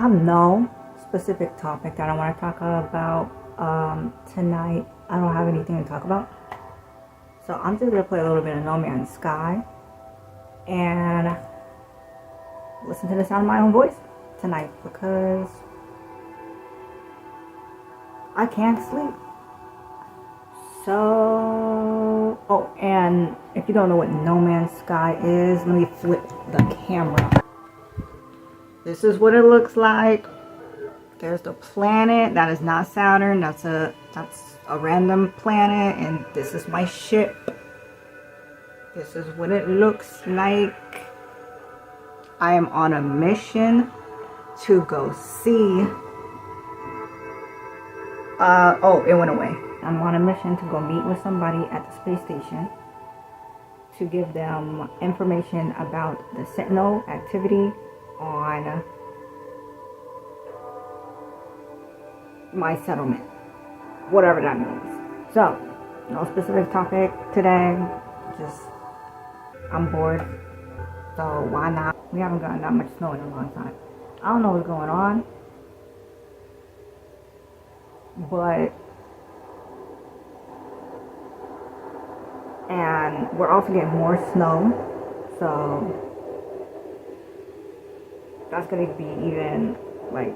have no specific topic that I want to talk about tonight. I don't have anything to talk about. So I'm just going to play a little bit of No Man's Sky and listen to the sound of my own voice tonight because I can't sleep. So, oh, and if you don't know what No Man's Sky is, let me flip the camera. This is what it looks like. There's the planet. That is not Saturn. That's a random planet. And this is my ship. This is what it looks like. I am on a mission to go see. Oh, it went away. I'm on a mission to go meet with somebody at the space station to give them information about the Sentinel activity on my settlement, whatever that means. So, no specific topic today, just I'm bored, so why not? We haven't gotten that much snow in a long time. I don't know what's going on, but and we're also getting more snow, so that's gonna be even like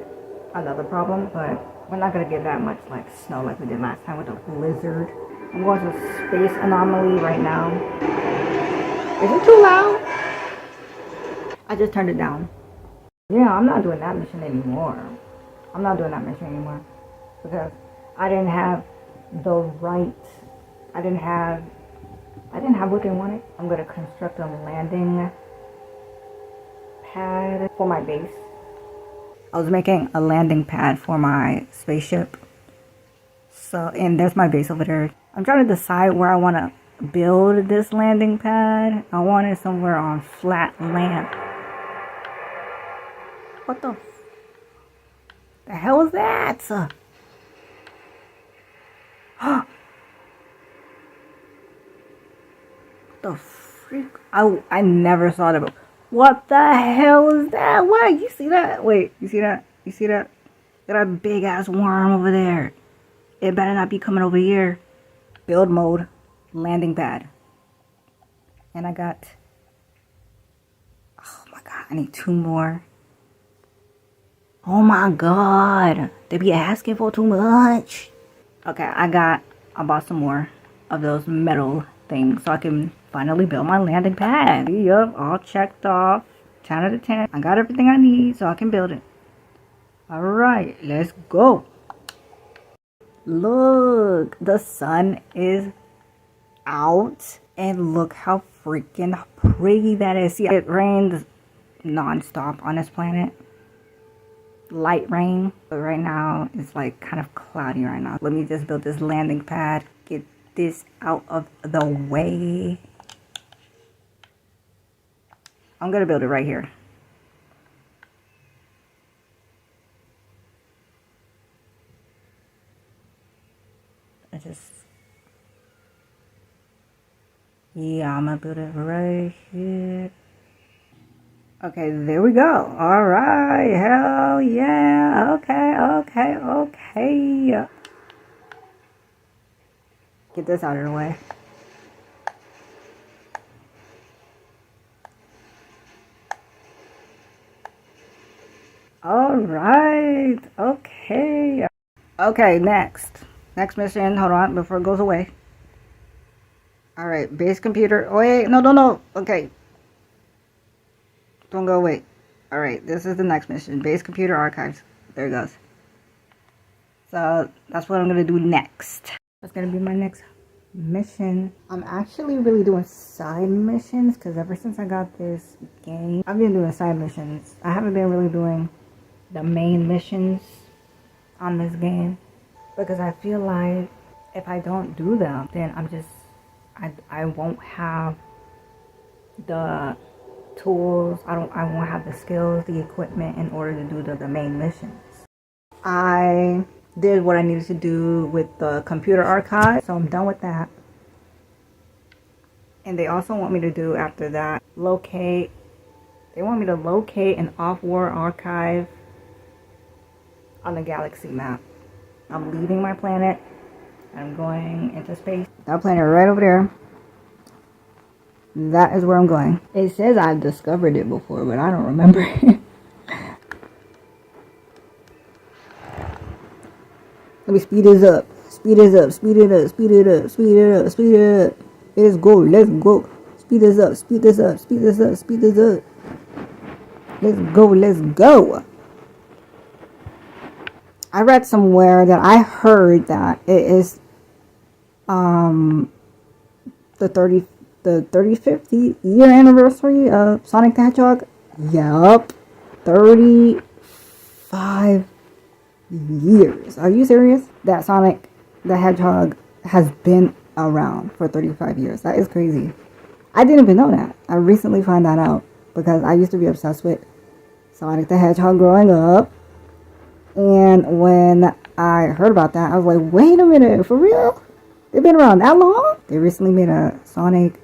another problem, but we're not gonna get that much like snow like we did last time with the blizzard. I'm going to Space Anomaly right now. Is it too loud? I just turned it down. Yeah, I'm not doing that mission anymore. I'm not doing that mission anymore because I didn't have the right. I didn't have what they wanted. I'm gonna construct a landing pad for my base. I was making a landing pad for my spaceship. So, and there's my base over there. I'm trying to decide where I want to build this landing pad. I want it somewhere on flat land. What the hell is that? What the freak? I never saw that. What the hell is that? What? You see that? Wait, you see that? You see that? Got a big ass worm over there. It better not be coming over here. Build mode, landing pad. And I got, oh my god, I need 2 more. Oh my god, they be asking for too much. Okay, I bought some more of those metal things so I can finally build my landing pad. Yup, all checked off. 10 out of 10. I got everything I need so I can build it. Alright, let's go. Look, the sun is out. And look how freaking pretty that is. See, it rains non-stop on this planet. Light rain. But right now, it's like kind of cloudy right now. Let me just build this landing pad. Get this out of the way. I'm gonna build it right here. Yeah, I'm gonna build it right here. Okay, there we go. All right, hell yeah. Okay. Get this out of the way. All right, okay. Okay, next mission. Hold on, before it goes away. All right, base computer. Oh, wait, no. Okay, don't go away. All right, this is the next mission. Base computer archives. There it goes. So that's what I'm gonna do next. That's gonna be my next mission. I'm actually really doing side missions because ever since I got this game, I've been doing side missions. I haven't been really doing the main missions on this game because I feel like if I don't do them, then I won't have the tools. I won't have the skills, the equipment in order to do the main missions. I did what I needed to do with the computer archive, so I'm done with that. And they also want me to do after that, they want me to locate an off-war archive on the galaxy map. I'm leaving my planet and I'm going into space. That planet right over there. That is where I'm going. It says I've discovered it before, but I don't remember. Let me speed this up. Speed this up. Speed it up. Speed it up. Speed it up. Speed it up. Let's go. Let's go. Speed this up. Speed this up. Speed this up. Speed this up. Let's go. Let's go. I read somewhere that I heard that it is the 35th year anniversary of Sonic the Hedgehog. Yup. 35 years. Are you serious? That Sonic the Hedgehog has been around for 35 years. That is crazy. I didn't even know that. I recently found that out because I used to be obsessed with Sonic the Hedgehog growing up. And when I heard about that, I was like, wait a minute, for real? They've been around that long? They recently made a Sonic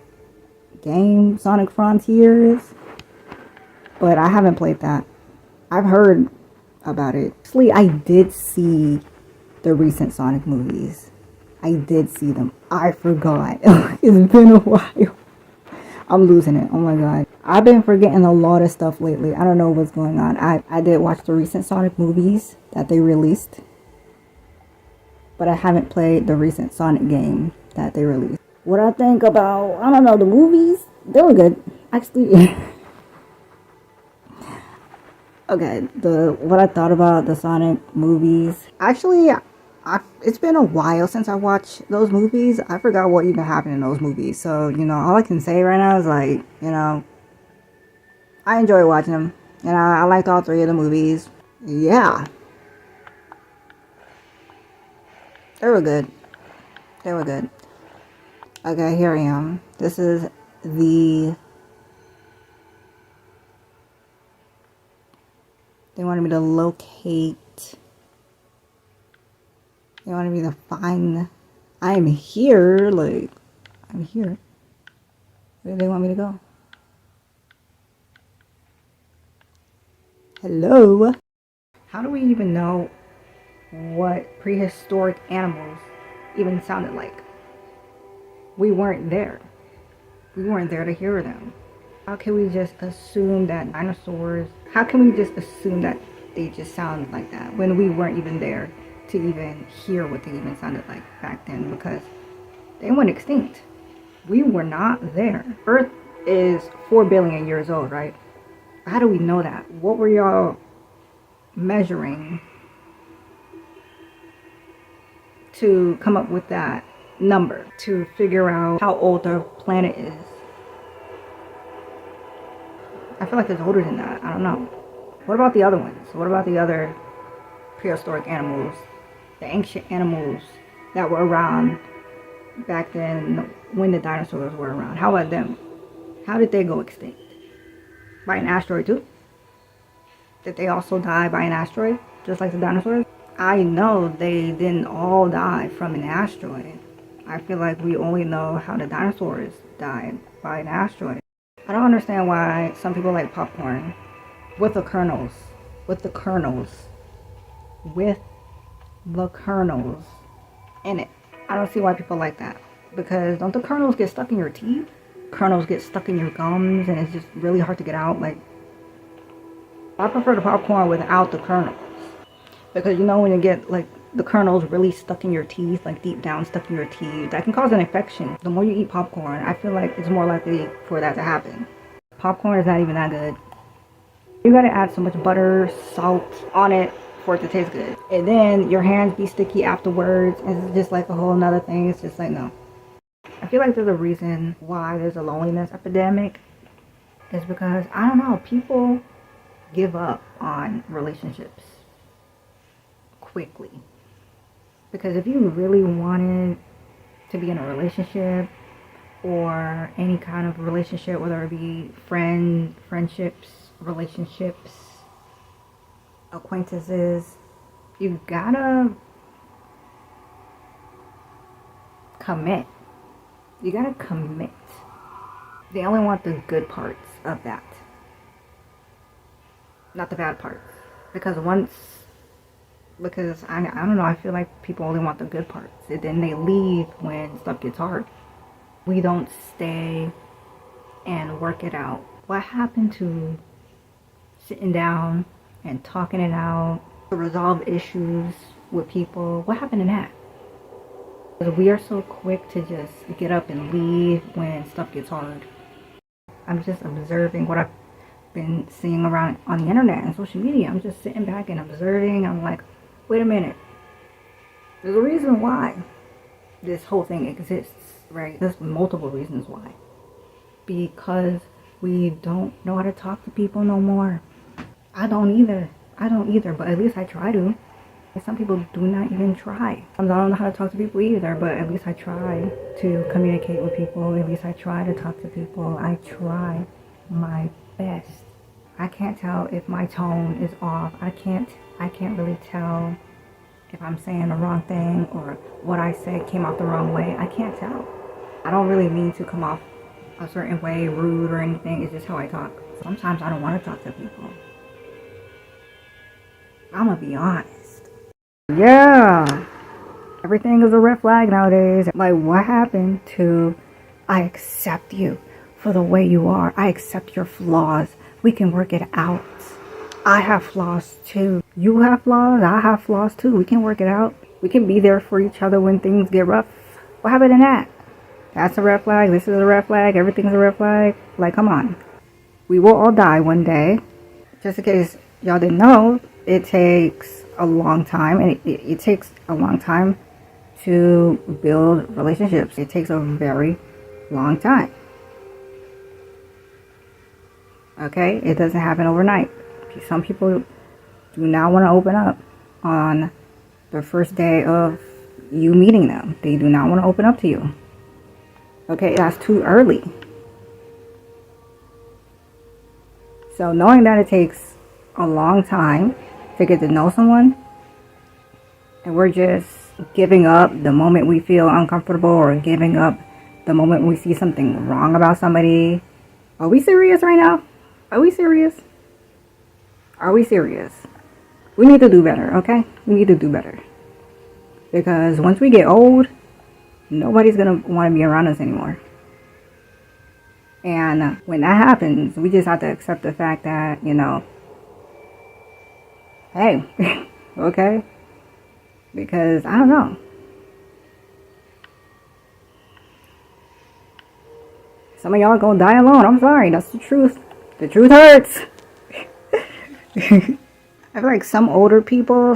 game, Sonic Frontiers. But I haven't played that. I've heard about it. Actually, I did see the recent Sonic movies. I did see them. I forgot. It's been a while. I'm losing it. Oh my god. I've been forgetting a lot of stuff lately. I don't know what's going on. I did watch the recent Sonic movies that they released. But I haven't played the recent Sonic game that they released. What I think about, I don't know, the movies, they were good. Actually, okay, what I thought about the Sonic movies. Actually, it's been a while since I watched those movies. I forgot what even happened in those movies. So, all I can say right now is like, I enjoy watching them. And I liked all three of the movies. Yeah. They were good. They were good. Okay, here I am. This is the... They wanted me to locate... They wanted me to find... I'm here, like... I'm here. Where do they want me to go? Hello? How do we even know what prehistoric animals even sounded like? We weren't there. We weren't there to hear them. How can we just assume that dinosaurs... How can we just assume that they just sound like that when we weren't even there to even hear what they even sounded like back then? Because they went extinct. We were not there. Earth is 4 billion years old, right? How do we know that? What were y'all measuring to come up with that number to figure out how old the planet is? I feel like it's older than that. I don't know. What about the other ones? What about the other prehistoric animals, the ancient animals that were around back then when the dinosaurs were around? How about them? How did they go extinct? By an asteroid too? Did they also die by an asteroid just like the dinosaurs? I know they didn't all die from an asteroid. I feel like we only know how the dinosaurs died by an asteroid. I don't understand why some people like popcorn with the kernels in it. I don't see why people like that, because don't the kernels get stuck in your teeth? Kernels get stuck in your gums and it's just really hard to get out. Like, I prefer the popcorn without the kernels, because when you get like the kernels really stuck in your teeth, like deep down stuck in your teeth, that can cause an infection. The more you eat popcorn, I feel like it's more likely for that to happen. Popcorn is not even that good. You gotta add so much butter, salt on it for it to taste good. And then your hands be sticky afterwards. It's just like a whole nother thing. It's just like, no. I feel like there's a reason why there's a loneliness epidemic. Is because, I don't know, people give up on relationships quickly. Because if you really wanted to be in a relationship, or any kind of relationship, whether it be friendships, relationships, acquaintances, you gotta commit. You gotta commit. They only want the good parts of that, not the bad parts. Because once because I don't know, I feel like people only want the good parts and then they leave when stuff gets hard. We don't stay and work it out. What happened to sitting down and talking it out to resolve issues with people? What happened to that? Because we are so quick to just get up and leave when stuff gets hard. I'm just observing what I've been seeing around on the internet and social media. I'm just sitting back and observing. I'm like, wait a minute. There's a reason why this whole thing exists, right? There's multiple reasons why. Because we don't know how to talk to people no more. I don't either, but at least I try to. Some people do not even try. I don't know how to talk to people either, but at least I try to communicate with people. At least I try to talk to people. I try my best. I can't tell if my tone is off. I can't really tell if I'm saying the wrong thing or what I said came out the wrong way. I can't tell. I don't really mean to come off a certain way, rude or anything. It's just how I talk. Sometimes I don't want to talk to people. I'm gonna be honest. Yeah, everything is a red flag nowadays. Like, what happened to I accept you for the way you are? I accept your flaws. We can work it out. I have flaws too. You have flaws. I have flaws too. We can work it out. We can be there for each other when things get rough. What happened to that? That's a red flag. This is a red flag. Everything's a red flag. Like, come on. We will all die one day. Just in case y'all didn't know, it takes a long time, and it takes a long time to build relationships. It takes a very long time. Okay? It doesn't happen overnight. Some people do not want to open up on the first day of you meeting them. They do not want to open up to you. Okay? That's too early. So knowing that it takes a long time to get to know someone, and we're just giving up the moment we feel uncomfortable or giving up the moment we see something wrong about somebody. Are we serious right now? Are we serious? Are we serious? We need to do better, okay? We need to do better. Because once we get old, nobody's gonna want to be around us anymore. And when that happens, we just have to accept the fact that, hey, okay? Because, I don't know. Some of y'all gonna die alone. I'm sorry. That's the truth. The truth hurts. I feel like some older people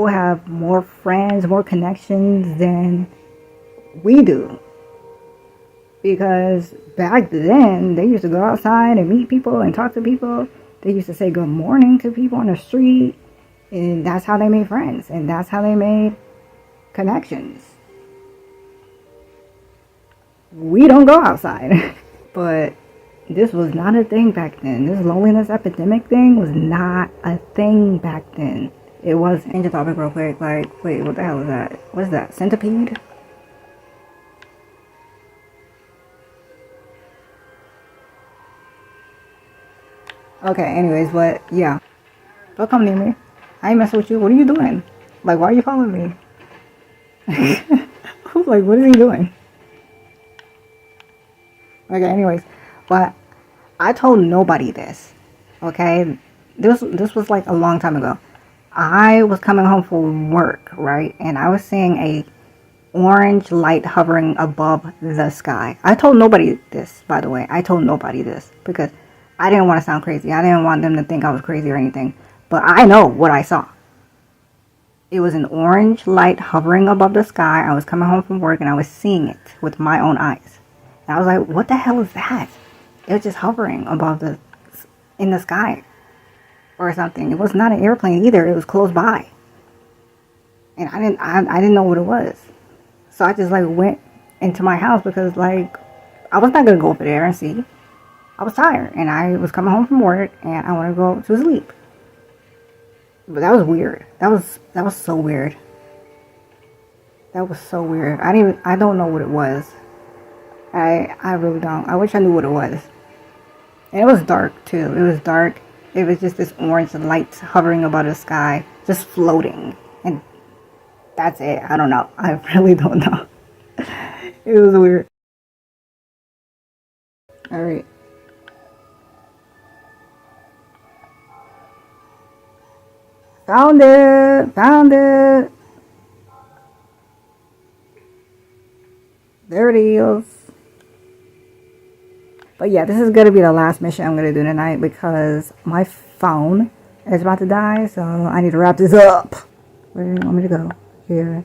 have more friends, more connections than we do. Because back then, they used to go outside and meet people and talk to people. They used to say good morning to people on the street. And that's how they made friends. And that's how they made connections. We don't go outside. But this was not a thing back then. This loneliness epidemic thing was not a thing back then. It was, change the topic real quick. Like, wait, what the hell is that? What is that? Centipede? Okay, anyways, but yeah. Don't come near me. I ain't messing with you. What are you doing? Like, why are you following me? I was like, what is he doing? Okay, anyways. But I told nobody this. Okay? This was like a long time ago. I was coming home from work, right? And I was seeing a orange light hovering above the sky. I told nobody this, by the way. I told nobody this because I didn't want to sound crazy. I didn't want them to think I was crazy or anything. But I know what I saw. It was an orange light hovering above the sky. I was coming home from work and I was seeing it with my own eyes. And I was like, what the hell is that? It was just hovering in the sky or something. It was not an airplane either. It was close by. And I didn't know what it was. So I just like went into my house because like I was not going to go over there and see. I was tired and I was coming home from work and I wanted to go to sleep. But that was weird. That was so weird. That was so weird. I don't know what it was. I really don't. I wish I knew what it was. And it was dark too. It was dark It was just this orange light hovering above the sky, just floating. And that's it. I don't know. I really don't know. It was weird. Alright. Found it! Found it! There it is. But yeah, this is going to be the last mission I'm going to do tonight because my phone is about to die, so I need to wrap this up. Where do you want me to go? Here.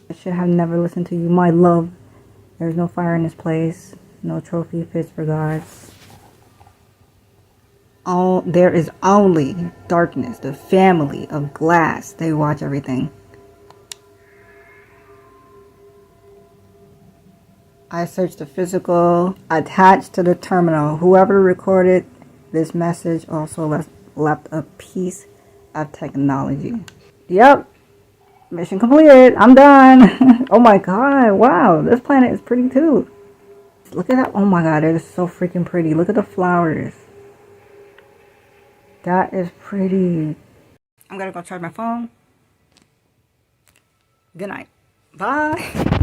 I should have never listened to you, my love. There's no fire in this place. No trophy fits for gods. All there is only darkness. The family of glass. They watch everything. I searched the physical attached to the terminal. Whoever recorded this message also left a piece of technology. Yep. Mission completed. I'm done. Oh my god. Wow. This planet is pretty too. Look at that. Oh my god. It is so freaking pretty. Look at the flowers. That is pretty. I'm gonna go charge my phone. Good night. Bye.